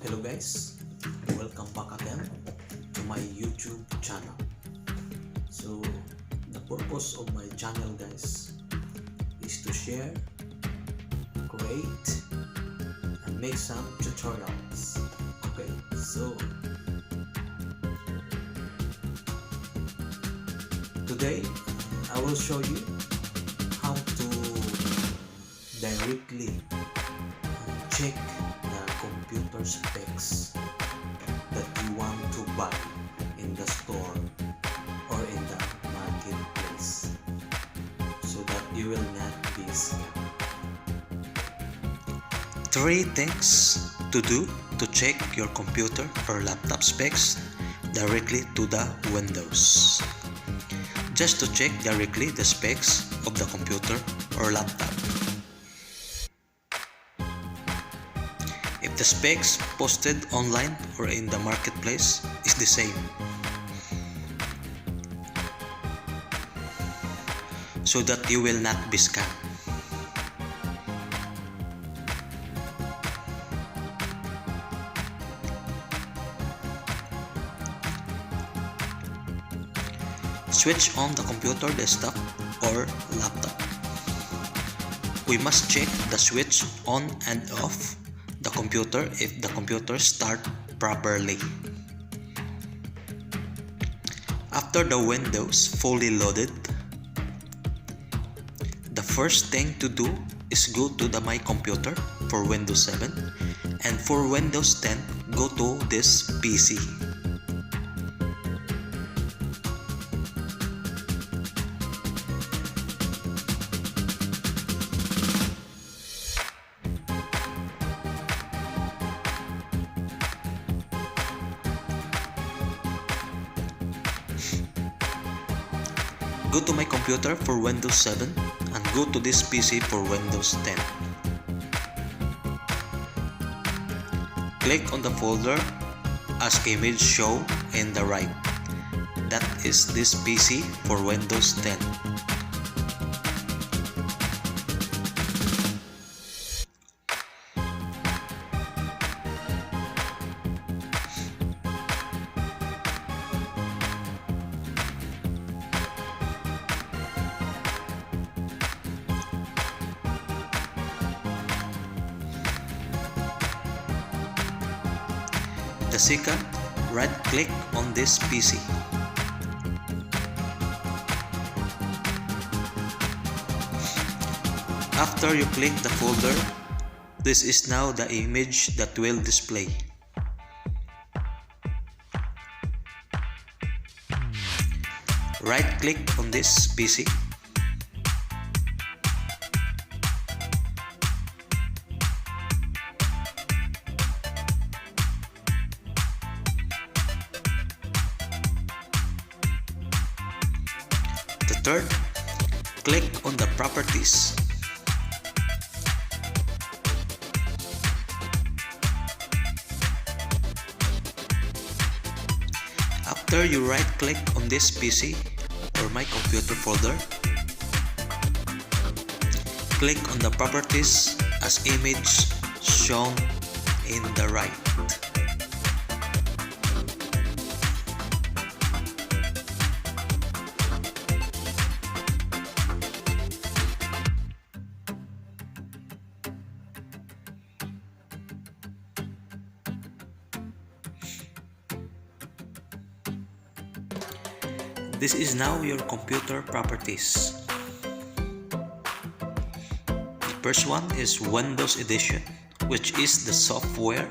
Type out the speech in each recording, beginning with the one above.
Hello guys, welcome back again to my YouTube channel. So the purpose of my channel guys is to share, create and make some tutorials. Okay, so today I will show you how to directly check the computer specs that you want to buy in the store or in the marketplace so that you will not be scammed. 3 things to do to check your computer or laptop specs directly to the Windows. Just to check directly the specs of the computer or laptop. If the specs posted online or in the marketplace is the same, so that you will not be scammed. Switch on the computer, desktop or laptop. We must check the switch on and off the computer if the computer start properly. After the Windows fully loaded, the first thing to do is go to the My Computer for Windows 7, and for Windows 10 go to this PC. Go to My Computer for Windows 7 and go to this PC for Windows 10. Click on the folder as image shown in the right. That is this PC for Windows 10. The second, right-click on this PC. After you click the folder, this is now the image that will display. Right-click on this PC. Third, click on the properties. After you right-click on this PC or My Computer folder, click on the properties as image shown in the right. This is now your computer properties. The first one is Windows Edition, which is the software.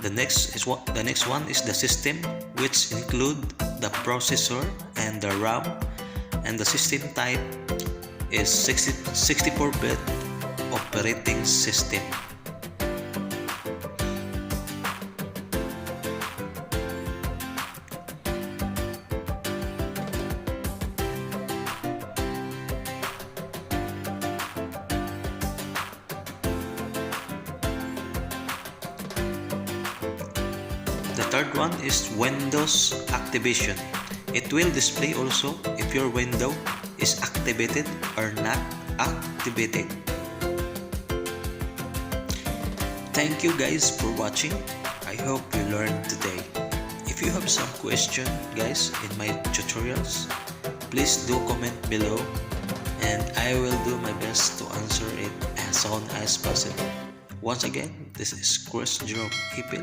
The next one is the system, which include the processor and the RAM, and the system type is 64-bit operating system. The third one is Windows Activation. It will display also if your window is activated or not activated. Thank you guys for watching. I hope you learned today. If you have some question guys in my tutorials, please do comment below and I will do my best to answer it as soon as possible. Once again, this is Chris Jerome Ipil